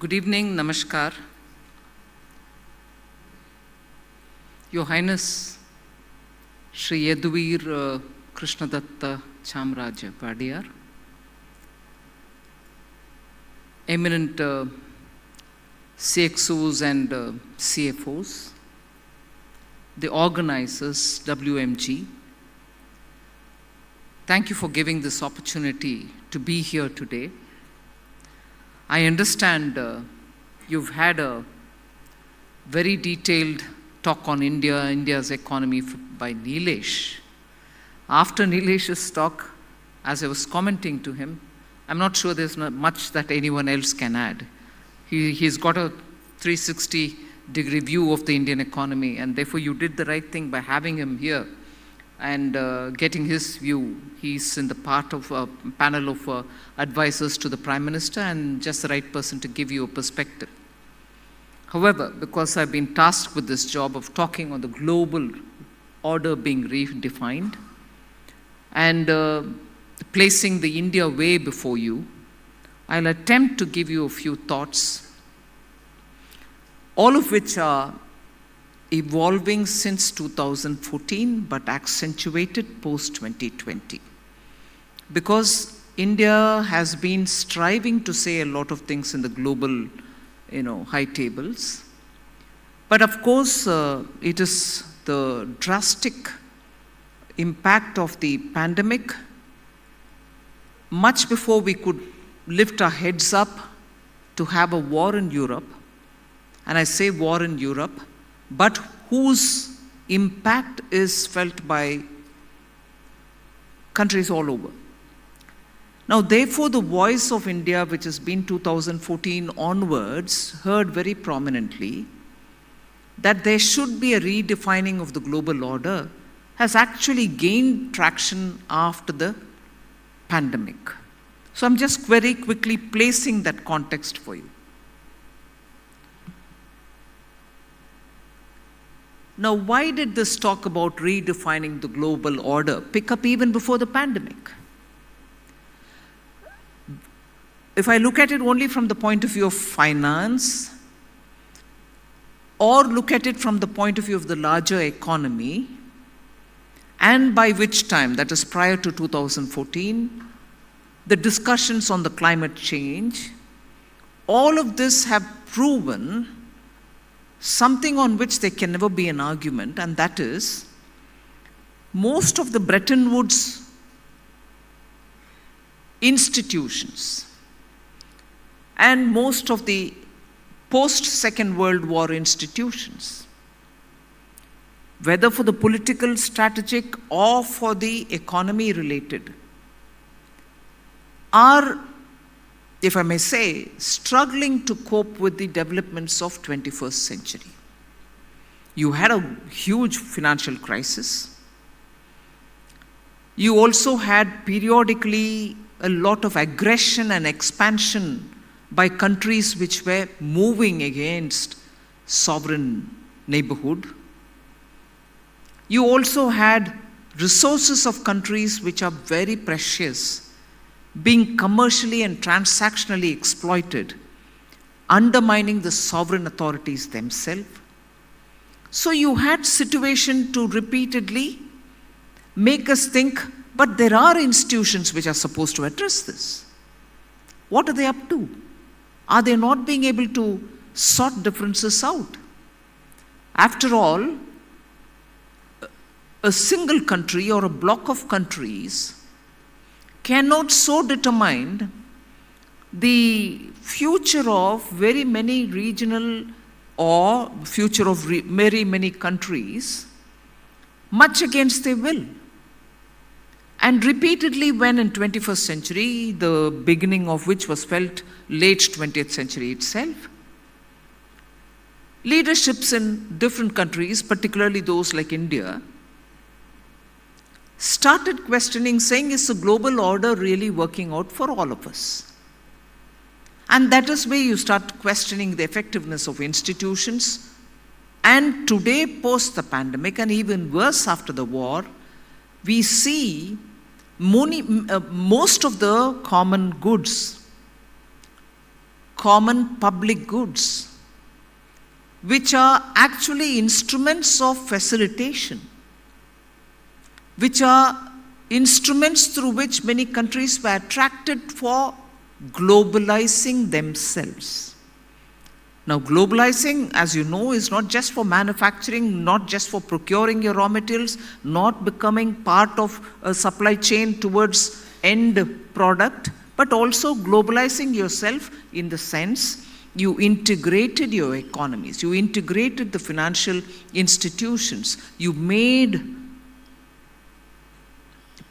Good evening, Namaskar. Your Highness, Shri Yaduvir Krishnadatta Chamraja Vadiyar, eminent CXOs and CFOs, the organizers, WMG, thank you for giving this opportunity to be here today. I understand you've had a very detailed talk on India's economy by Nilesh. After Nilesh's talk, as I was commenting to him, I'm not sure there's not much that anyone else can add. He's got a 360-degree view of the Indian economy, and therefore you did the right thing by having him here and getting his view. He's in the part of a panel of advisors to the Prime Minister and just the right person to give you a perspective. However, because I've been tasked with this job of talking on the global order being redefined and placing the India way before you, I'll attempt to give you a few thoughts, all of which are evolving since 2014 but accentuated post-2020. Because India has been striving to say a lot of things in the global high tables. But of course, it is the drastic impact of the pandemic. Much before we could lift our heads up to have a war in Europe, and I say war in Europe, but whose impact is felt by countries all over. Now, therefore, the voice of India, which has been 2014 onwards, heard very prominently that there should be a redefining of the global order, has actually gained traction after the pandemic. So I'm just very quickly placing that context for you. Now, why did this talk about redefining the global order pick up even before the pandemic? If I look at it only from the point of view of finance, or look at it from the point of view of the larger economy, and by which time, that is prior to 2014, the discussions on the climate change, all of this have proven something on which there can never be an argument, and that is most of the Bretton Woods institutions and most of the post-Second World War institutions, whether for the political, strategic, or for the economy related, are, if I may say, struggling to cope with the developments of 21st century. You had a huge financial crisis. You also had periodically a lot of aggression and expansion by countries which were moving against sovereign neighborhood. You also had resources of countries which are very precious being commercially and transactionally exploited, undermining the sovereign authorities themselves. So you had situation to repeatedly make us think, but there are institutions which are supposed to address this. What are they up to? Are they not being able to sort differences out? After all, a single country or a block of countries cannot so determine the future of very many regional or future of very many countries much against their will. And repeatedly, when in 21st century, the beginning of which was felt late 20th century itself, leaderships in different countries, particularly those like India, started questioning, saying, is the global order really working out for all of us? And that is where you start questioning the effectiveness of institutions. And today, post the pandemic, and even worse after the war, we see most of the common goods common public goods, which are actually instruments of facilitation, which are instruments through which many countries were attracted for globalizing themselves. Now, globalizing, as you know, is not just for manufacturing, not just for procuring your raw materials, not becoming part of a supply chain towards end product, but also globalizing yourself in the sense you integrated your economies, you integrated the financial institutions, you made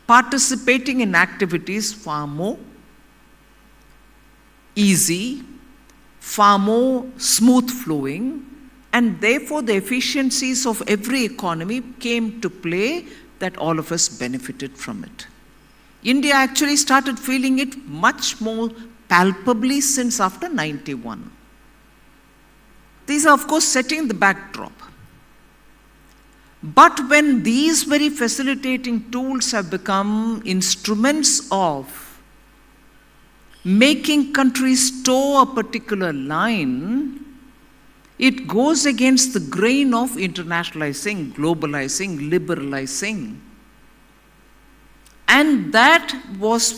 participating in activities far more easy, far more smooth flowing, and therefore the efficiencies of every economy came to play that all of us benefited from it. India actually started feeling it much more palpably since after 91. These are, of course, setting the backdrop. But when these very facilitating tools have become instruments of making countries toe a particular line, it goes against the grain of internationalizing, globalizing, liberalizing. And that was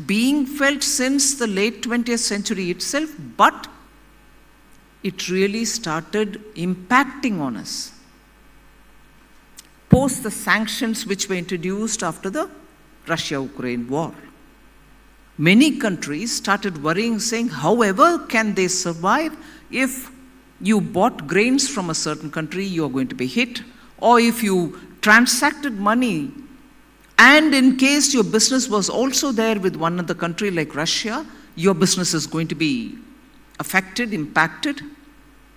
being felt since the late 20th century itself, but it really started impacting on us post the sanctions which were introduced after the Russia-Ukraine war. Many countries started worrying, saying, however can they survive if you bought grains from a certain country, you are going to be hit, or if you transacted money and in case your business was also there with one other country like Russia, your business is going to be affected, impacted.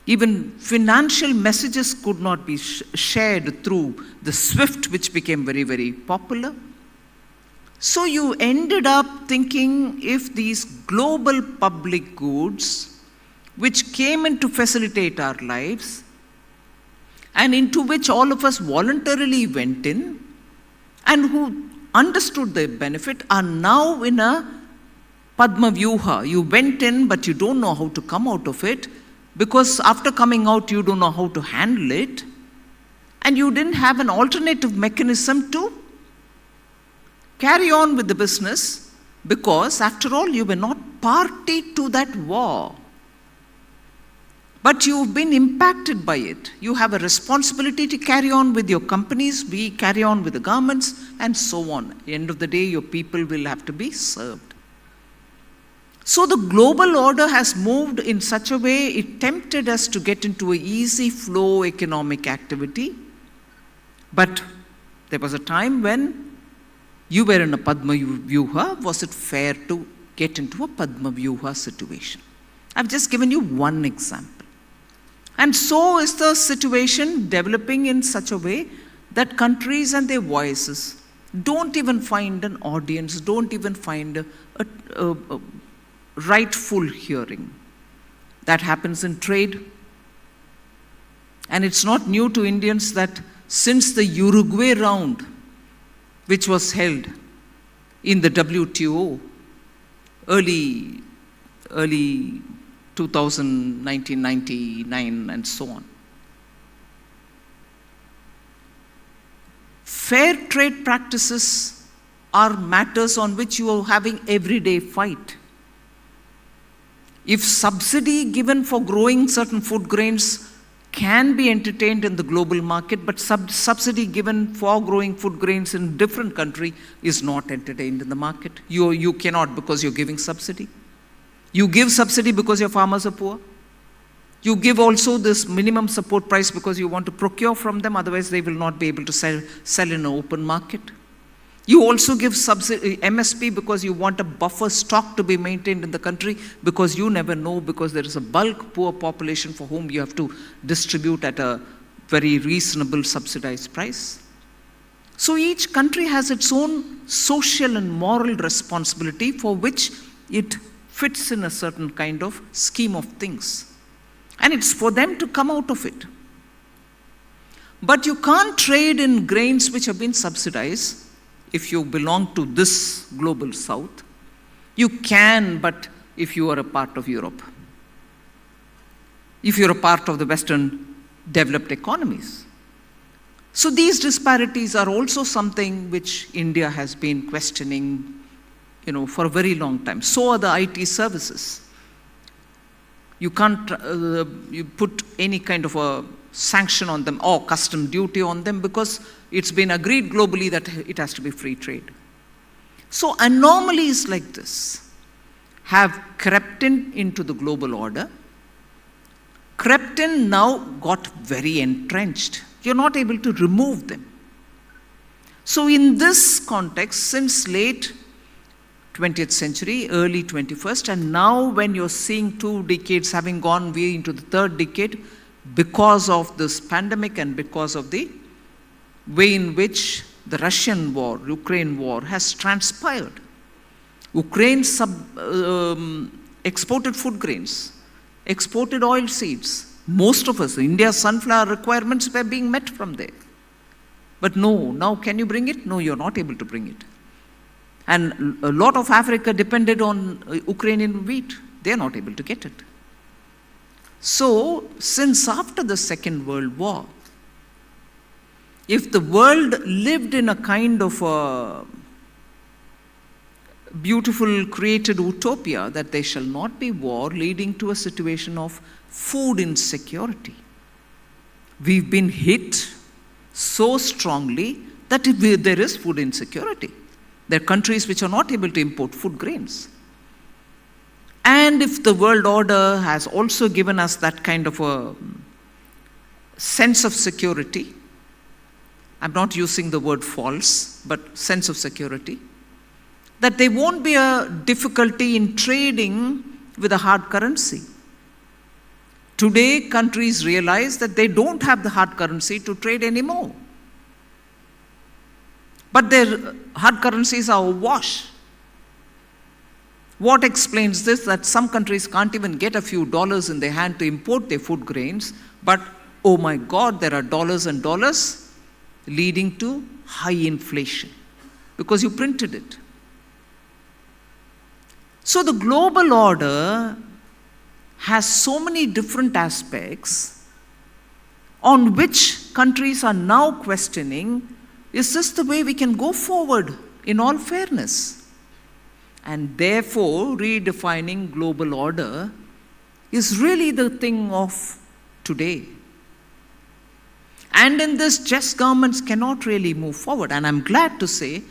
Even financial messages could not be shared through the SWIFT, which became very, very popular. So you ended up thinking if these global public goods, which came in to facilitate our lives, and into which all of us voluntarily went in, and who understood the benefit, are now in a Padma Vyuha. You went in, but you don't know how to come out of it, because after coming out, you don't know how to handle it, and you didn't have an alternative mechanism to carry on with the business, because after all, you were not party to that war. But you've been impacted by it. You have a responsibility to carry on with your companies, we carry on with the governments, and so on. At the end of the day, your people will have to be served. So the global order has moved in such a way, it tempted us to get into an easy flow economic activity. But there was a time when you were in a Padma Vyuha. Was it fair to get into a Padma Vyuha situation? I've just given you one example. And so is the situation developing in such a way that countries and their voices don't even find an audience, don't even find a rightful hearing. That happens in trade. And it's not new to Indians that since the Uruguay round, which was held in the WTO early 1999 and so on. Fair trade practices are matters on which you are having everyday fight. If subsidy given for growing certain food grains can be entertained in the global market, but subsidy given for growing food grains in a different country is not entertained in the market. You cannot, because you're giving subsidy. You give subsidy because your farmers are poor. You give also this minimum support price because you want to procure from them, otherwise they will not be able to sell in an open market. You also give subsidy, MSP, because you want a buffer stock to be maintained in the country, because you never know, because there is a bulk poor population for whom you have to distribute at a very reasonable subsidized price. So each country has its own social and moral responsibility for which it fits in a certain kind of scheme of things. And it's for them to come out of it. But you can't trade in grains which have been subsidized if you belong to this global south. You can, but if you are a part of Europe. if you're a part of the Western developed economies. So these disparities are also something which India has been questioning, for a very long time. So are the IT services. You can't you put any kind of a sanction on them or custom duty on them because it's been agreed globally that it has to be free trade. So anomalies like this have crept into the global order, crept in, now got very entrenched. You're not able to remove them. So in this context, since late 20th century, early 21st, and now when you're seeing 2 decades having gone way into the 3rd decade because of this pandemic and because of the way in which the Russian war, Ukraine war has transpired. Ukraine exported food grains, exported oil seeds. Most of us, India's sunflower requirements were being met from there. But no, now can you bring it? No, you're not able to bring it. And a lot of Africa depended on Ukrainian wheat. They're not able to get it. So, since after the Second World War, if the world lived in a kind of a beautiful created utopia that there shall not be war, leading to a situation of food insecurity, we've been hit so strongly that there is food insecurity. There are countries which are not able to import food grains. And if the world order has also given us that kind of a sense of security, I'm not using the word false, but sense of security, that there won't be a difficulty in trading with a hard currency. Today, countries realize that they don't have the hard currency to trade anymore. But their hard currencies are awash. What explains this? That some countries can't even get a few dollars in their hand to import their food grains, but oh my God, there are dollars and dollars, leading to high inflation because you printed it. So the global order has so many different aspects on which countries are now questioning, is this the way we can go forward in all fairness? And therefore, redefining global order is really the thing of today. And in this, just governments cannot really move forward. And I'm glad to say,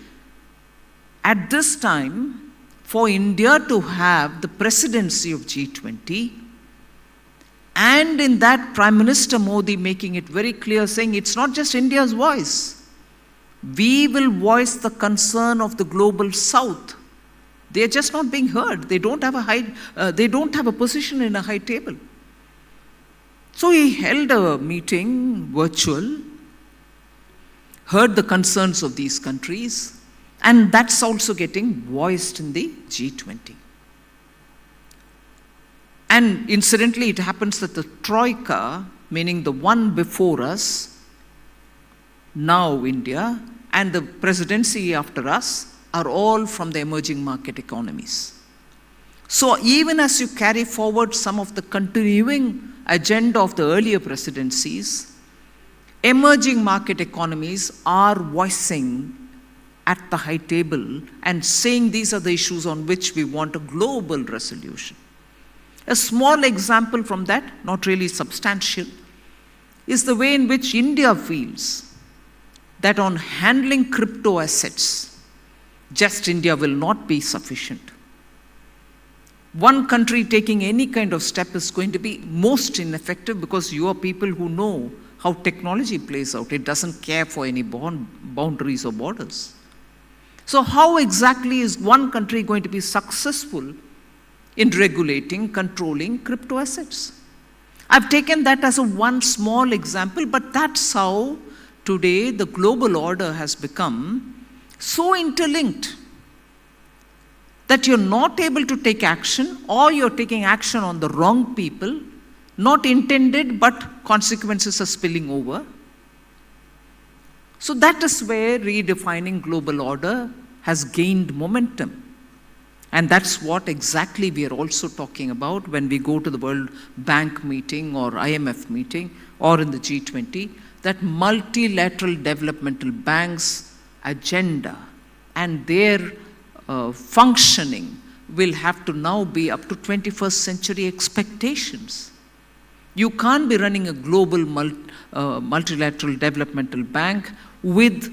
at this time, for India to have the presidency of G20, and in that Prime Minister Modi making it very clear, saying it's not just India's voice. We will voice the concern of the global South. They are just not being heard. They don't have a position in a high table. So he held a meeting, virtual, heard the concerns of these countries, and that's also getting voiced in the G20. And incidentally, it happens that the Troika, meaning the one before us, now India, and the presidency after us, are all from the emerging market economies. So even as you carry forward some of the continuing agenda of the earlier presidencies, emerging market economies are voicing at the high table and saying these are the issues on which we want a global resolution. A small example from that, not really substantial, is the way in which India feels that on handling crypto assets, just India will not be sufficient. One country taking any kind of step is going to be most ineffective because you are people who know how technology plays out. It doesn't care for any boundaries or borders. So how exactly is one country going to be successful in regulating, controlling crypto assets? I've taken that as one small example, but that's how today the global order has become so interlinked that you're not able to take action, or you're taking action on the wrong people, not intended, but consequences are spilling over. So that is where redefining global order has gained momentum. And that's what exactly we are also talking about when we go to the World Bank meeting or IMF meeting or in the G20, that multilateral developmental banks' agenda and their functioning will have to now be up to 21st century expectations. You can't be running a global multilateral developmental bank with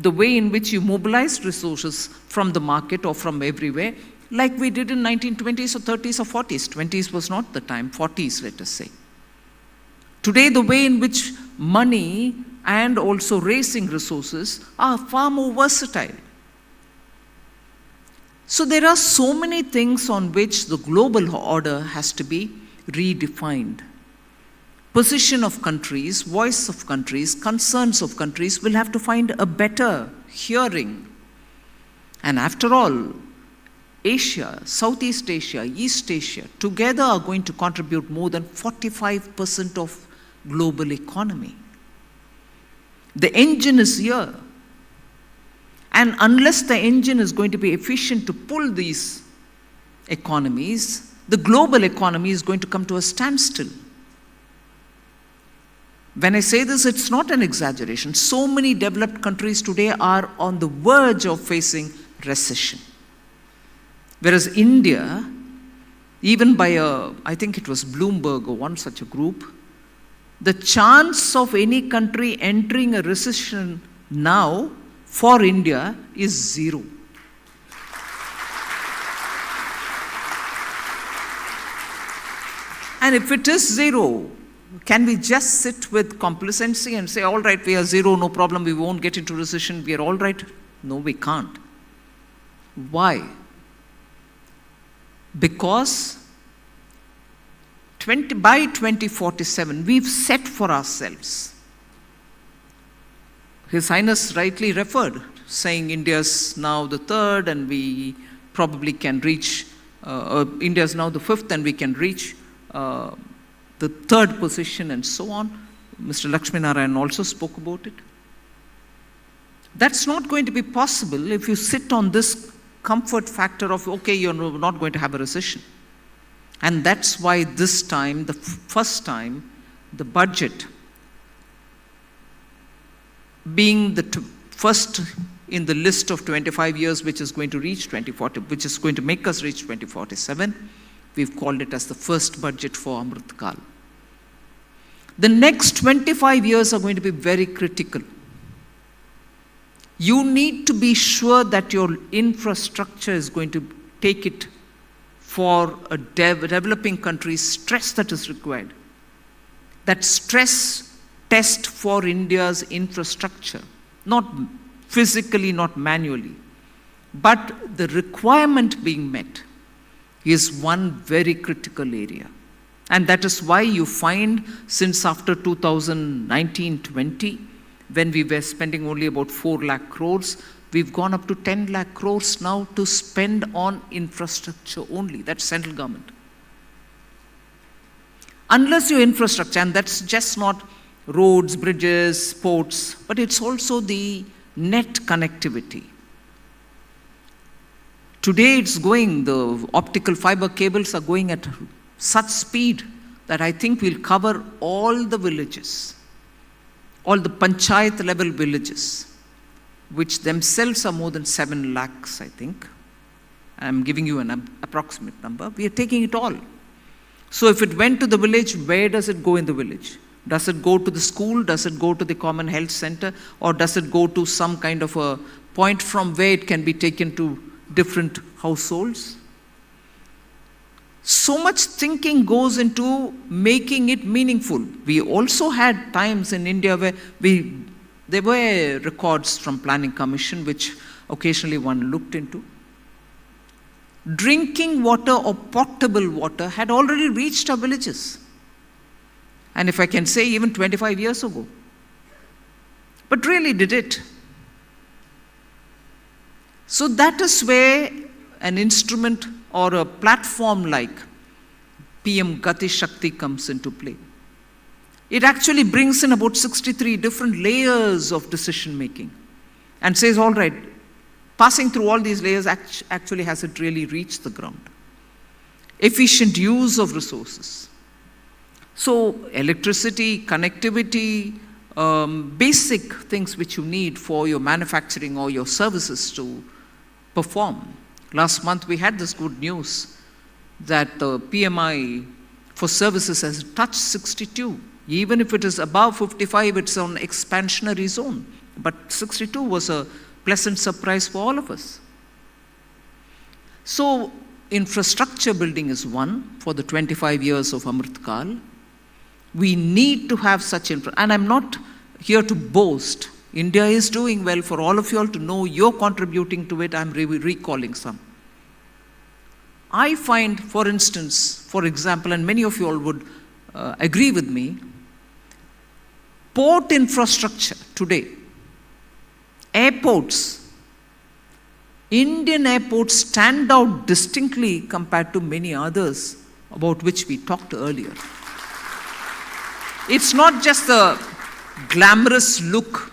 the way in which you mobilized resources from the market or from everywhere, like we did in 1920s or 30s or 40s. 20s was not the time, 40s, let us say. Today, the way in which money and also raising resources are far more versatile. So there are so many things on which the global order has to be redefined. Position of countries, voice of countries, concerns of countries will have to find a better hearing. And after all, Asia, Southeast Asia, East Asia, together are going to contribute more than 45% of global economy. The engine is here. And unless the engine is going to be efficient to pull these economies, the global economy is going to come to a standstill. When I say this, it's not an exaggeration. So many developed countries today are on the verge of facing recession. Whereas India, even by I think it was Bloomberg or one such a group, the chance of any country entering a recession now for India is 0. And if it is 0, can we just sit with complacency and say, all right, we are 0, no problem, we won't get into recession, we are all right? No, we can't. Why? Because by 2047, we've set for ourselves. His Highness rightly referred, saying India's now the third and we probably can reach, India's now the fifth and we can reach the third position and so on. Mr. Lakshminarayan also spoke about it. That's not going to be possible if you sit on this comfort factor of, okay, you're not going to have a recession. And that's why this time, the first time, the budget, being the first in the list of 25 years which is going to reach 2040, which is going to make us reach 2047, we've called it as the first budget for Amrit Kal. The next 25 years are going to be very critical. You need to be sure that your infrastructure is going to take it for a developing country's stress that is required. That stress test for India's infrastructure, not physically, not manually, but the requirement being met is one very critical area. And that is why you find since after 2019-20, when we were spending only about 4 lakh crores, we've gone up to 10 lakh crores now to spend on infrastructure only. That's central government. Unless your infrastructure, and that's just not roads, bridges, ports, but it's also the net connectivity. Today it's going, the optical fiber cables are going at such speed that I think we'll cover all the villages, all the panchayat level villages, which themselves are more than 7 lakhs, I think. I'm giving you an approximate number. We are taking it all. So if it went to the village, where does it go in the village? Does it go to the school? Does it go to the common health center? Or does it go to some kind of a point from where it can be taken to different households? So much thinking goes into making it meaningful. We also had times in India where there were records from Planning Commission which occasionally one looked into. Drinking water or potable water had already reached our villages. And if I can say, even 25 years ago. But really, did it? So that is where an instrument or a platform like PM Gati Shakti comes into play. It actually brings in about 63 different layers of decision making and says, all right, Passing through all these layers, actually has it really reached the ground? Efficient use of resources. So electricity, connectivity, basic things which you need for your manufacturing or your services to perform. Last month we had this good news that the PMI for services has touched 62. Even if it is above 55, it's on expansionary zone. But 62 was a pleasant surprise for all of us. So infrastructure building is one for the 25 years of Amrit Kal. We need to have such and I'm not here to boast. India is doing well. For all of you all to know you're contributing to it, I'm recalling some. I find, for instance, for example, and many of you all would agree with me, port infrastructure today, airports, Indian airports stand out distinctly compared to many others about which we talked earlier. It's not just the glamorous look,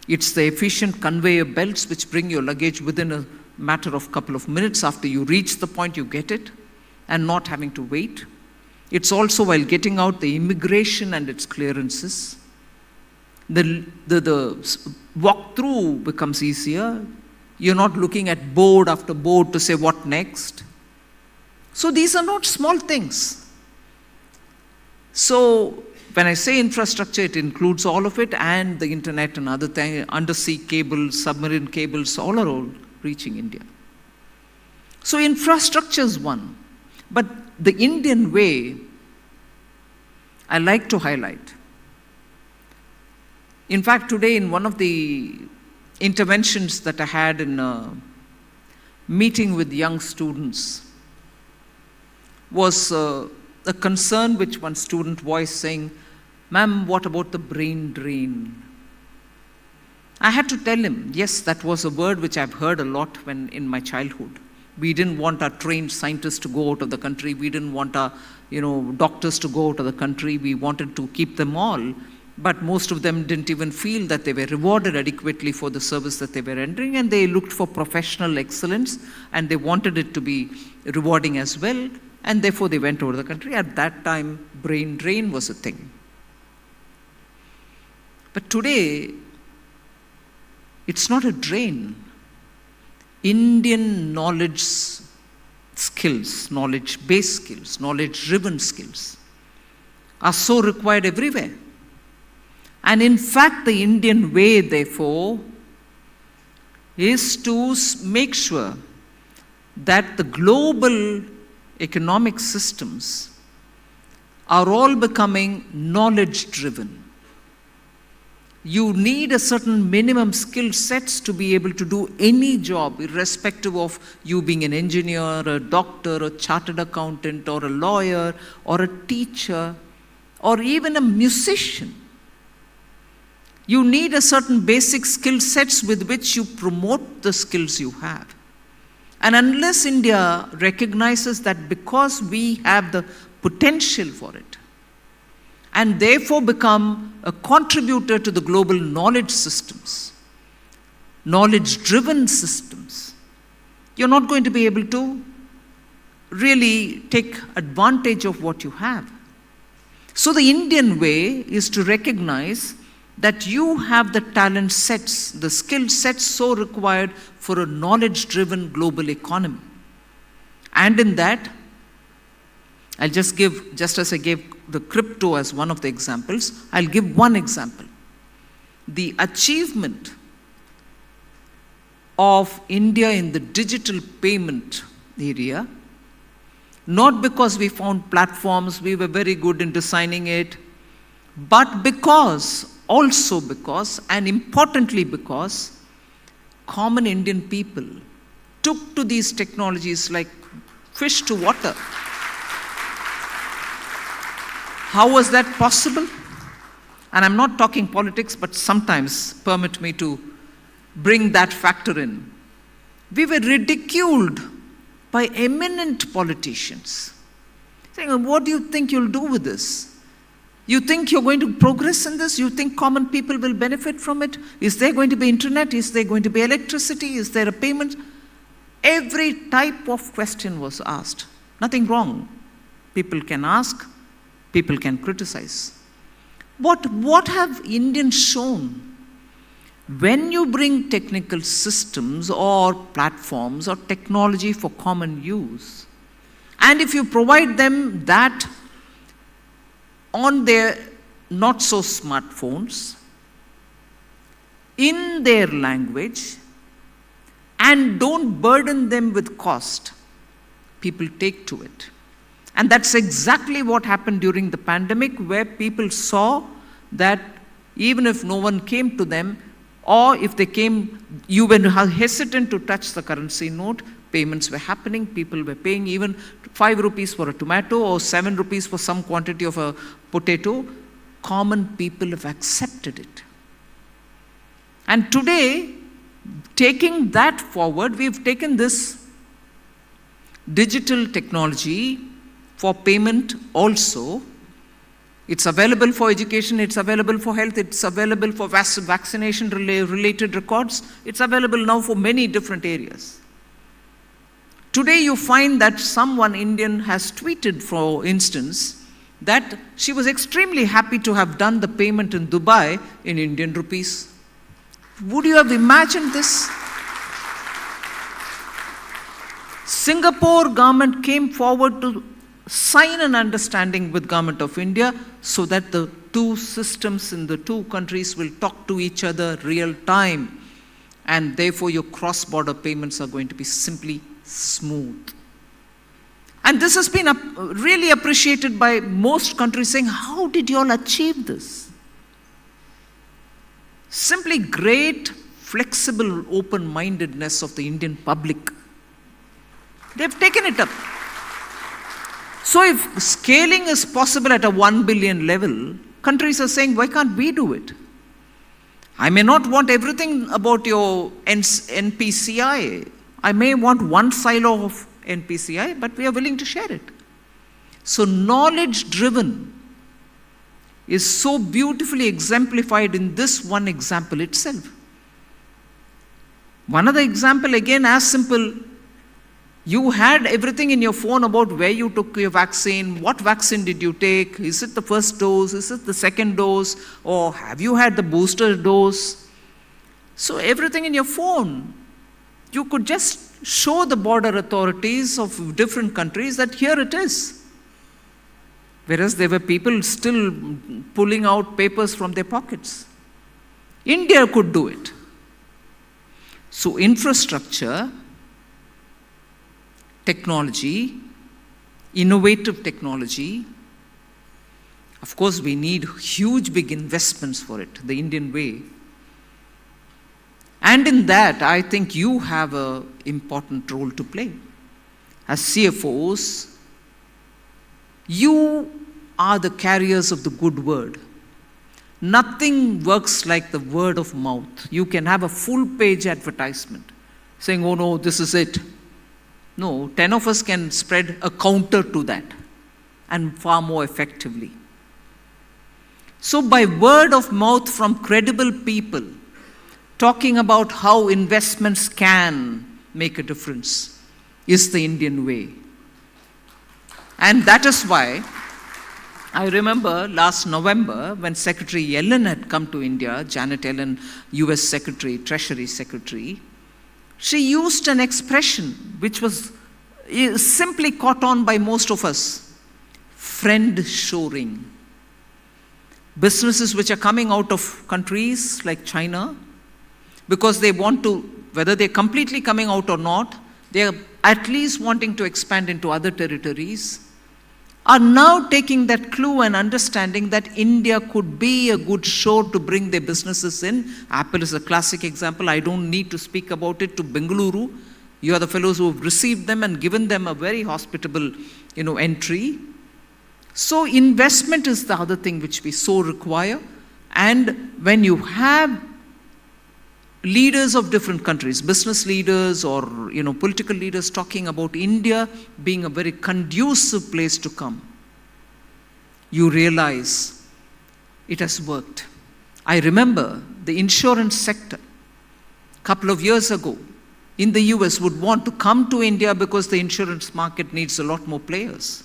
it's the efficient conveyor belts which bring your luggage within a matter of couple of minutes. After you reach the point, you get it, and not having to wait. It's also, while getting out, the immigration and its clearances. The walk-through becomes easier. You're not looking at board after board to say what next. So these are not small things. So when I say infrastructure, it includes all of it, and the internet and other things, undersea cables, submarine cables, all are all reaching India. So infrastructure is one. But the Indian way, I like to highlight. In fact, today in one of the interventions that I had in a meeting with young students was a concern which one student voiced saying, "Ma'am, what about the brain drain?" I had to tell him, yes, that was a word which I've heard a lot when in my childhood. We didn't want our trained scientists to go out of the country. We didn't want our, doctors to go out of the country. We wanted to keep them all. But most of them didn't even feel that they were rewarded adequately for the service that they were rendering, and they looked for professional excellence, and they wanted it to be rewarding as well, and therefore they went over the country. At that time, brain drain was a thing. But today, it's not a drain. Indian knowledge skills, knowledge-based skills, knowledge-driven skills are so required everywhere. And in fact, the Indian way, therefore, is to make sure that the global economic systems are all becoming knowledge-driven. You need a certain minimum skill sets to be able to do any job, irrespective of you being an engineer, a doctor, a chartered accountant, or a lawyer, or a teacher, or even a musician. You need a certain basic skill sets with which you promote the skills you have. And unless India recognizes that because we have the potential for it, and therefore become a contributor to the global knowledge systems, knowledge-driven systems, you're not going to be able to really take advantage of what you have. So the Indian way is to recognize that you have the talent sets, the skill sets so required for a knowledge-driven global economy. And in that, I'll just give, just as I gave the crypto as one of the examples, I'll give one example. The achievement of India in the digital payment area, not because we found platforms, we were very good in designing it, but also because, and importantly because, common Indian people took to these technologies like fish to water. How was that possible? And I'm not talking politics, but sometimes permit me to bring that factor in. We were ridiculed by eminent politicians, saying, "What do you think you'll do with this? You think you're going to progress in this? You think common people will benefit from it? Is there going to be internet? Is there going to be electricity? Is there a payment? Every type of question was asked. Nothing wrong. People can ask, people can criticize. What have Indians shown? When you bring technical systems or platforms or technology for common use, and if you provide them that on their not-so smartphones, in their language, and don't burden them with cost, people take to it. And that's exactly what happened during the pandemic, where people saw that even if no one came to them, or if they came, you were hesitant to touch the currency note, payments were happening, people were paying even 5 rupees for a tomato or 7 rupees for some quantity of a potato. Common people have accepted it. And today, taking that forward, we've taken this digital technology for payment also. It's available for education, it's available for health, it's available for vaccination related records, it's available now for many different areas. Today you find that someone Indian has tweeted, for instance, that she was extremely happy to have done the payment in Dubai in Indian rupees. Would you have imagined this? Singapore government came forward to sign an understanding with Government of India so that the two systems in the two countries will talk to each other real time, and therefore your cross-border payments are going to be simply smooth. And this has been really appreciated by most countries, saying, how did you all achieve this? Simply great, flexible, open-mindedness of the Indian public. They've taken it up. So if scaling is possible at a 1 billion level, countries are saying, why can't we do it? I may not want everything about your NPCI. I may want one silo of NPCI, but we are willing to share it. So knowledge-driven is so beautifully exemplified in this one example itself. One other example, again, as simple. You had everything in your phone about where you took your vaccine, what vaccine did you take, is it the first dose, is it the second dose, or have you had the booster dose? So everything in your phone. You could just show the border authorities of different countries that here it is. Whereas there were people still pulling out papers from their pockets. India could do it. So infrastructure, technology, innovative technology. Of course, we need huge, big investments for it, the Indian way. And in that, I think you have an important role to play. As CFOs, you are the carriers of the good word. Nothing works like the word of mouth. You can have a full-page advertisement saying, oh no, this is it. No, 10 of us can spread a counter to that, and far more effectively. So by word of mouth from credible people, talking about how investments can make a difference is the Indian way. And that is why I remember last November when Secretary Yellen had come to India, Janet Yellen, US Secretary, Treasury Secretary, she used an expression which was simply caught on by most of us: friend shoring. Businesses which are coming out of countries like China, because they want to, whether they're completely coming out or not, they're at least wanting to expand into other territories, are now taking that clue and understanding that India could be a good shore to bring their businesses in. Apple is a classic example. I don't need to speak about it to Bengaluru. You are the fellows who have received them and given them a very hospitable, entry. So investment is the other thing which we so require. And when you have leaders of different countries, business leaders or political leaders talking about India being a very conducive place to come, you realize it has worked. I remember the insurance sector, a couple of years ago, in the US would want to come to India because the insurance market needs a lot more players.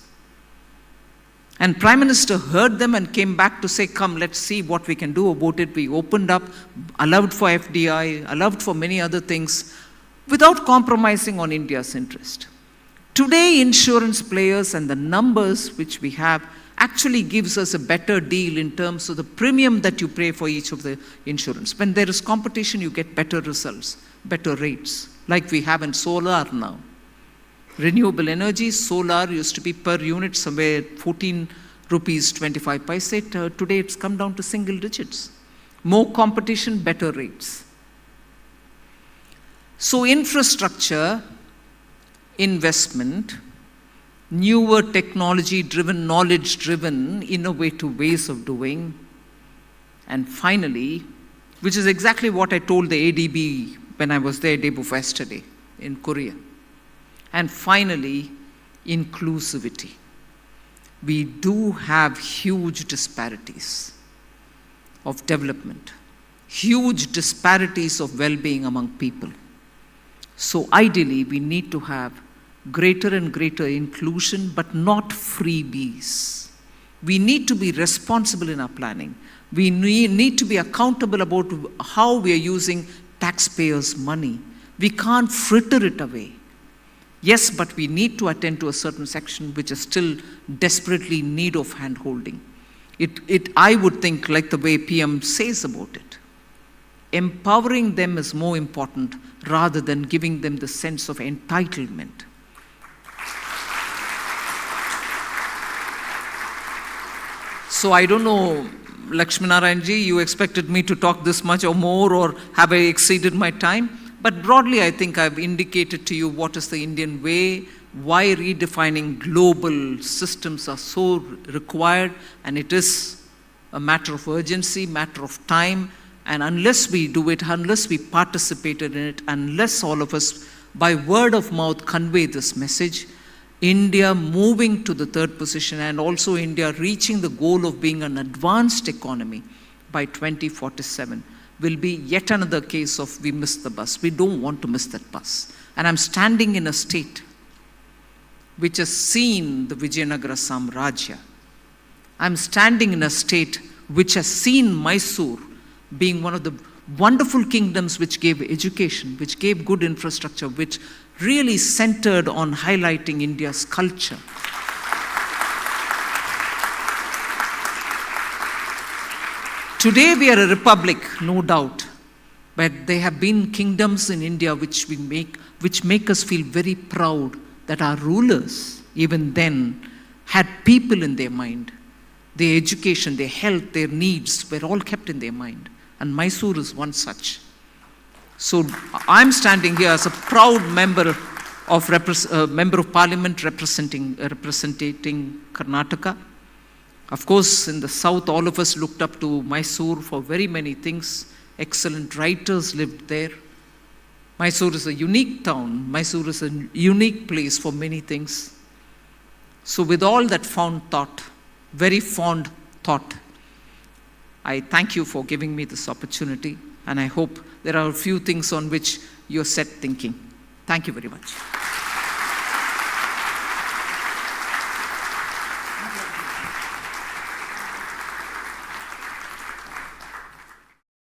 And Prime Minister heard them and came back to say, come, let's see what we can do about it. We opened up, allowed for FDI, allowed for many other things, without compromising on India's interest. Today, insurance players and the numbers which we have actually gives us a better deal in terms of the premium that you pay for each of the insurance. When there is competition, you get better results, better rates, like we have in solar now. Renewable energy, solar used to be per unit somewhere 14 rupees 25 paise. Today it's come down to single digits. More competition, better rates. So infrastructure, investment, newer technology-driven, knowledge-driven, innovative ways of doing, and finally, which is exactly what I told the ADB when I was there day before yesterday in Korea. And finally, inclusivity. We do have huge disparities of development, huge disparities of well-being among people. So ideally, we need to have greater and greater inclusion, but not freebies. We need to be responsible in our planning. We need to be accountable about how we are using taxpayers' money. We can't fritter it away. Yes, but we need to attend to a certain section which is still desperately in need of hand-holding. I would think, like the way PM says about it, empowering them is more important rather than giving them the sense of entitlement. So I don't know, Lakshminarayanji, you expected me to talk this much or more, or have I exceeded my time? But broadly, I think I've indicated to you what is the Indian way, why redefining global systems are so required, and it is a matter of urgency, matter of time, and unless we do it, unless we participated in it, unless all of us, by word of mouth, convey this message, India moving to the third position and also India reaching the goal of being an advanced economy by 2047 will be yet another case of we missed the bus. We don't want to miss that bus. And I'm standing in a state which has seen the Vijayanagara Samrajya. I'm standing in a state which has seen Mysore being one of the wonderful kingdoms which gave education, which gave good infrastructure, which really centered on highlighting India's culture. Today we are a republic, no doubt, but there have been kingdoms in India which make us feel very proud that our rulers, even then, had people in their mind. Their education, their health, their needs were all kept in their mind. And Mysore is one such. So I'm standing here as a proud member of Parliament representing Karnataka. Of course, in the south, all of us looked up to Mysore for very many things. Excellent writers lived there. Mysore is a unique town. Mysore is a unique place for many things. So with all that fond thought, very fond thought, I thank you for giving me this opportunity, and I hope there are a few things on which you're set thinking. Thank you very much.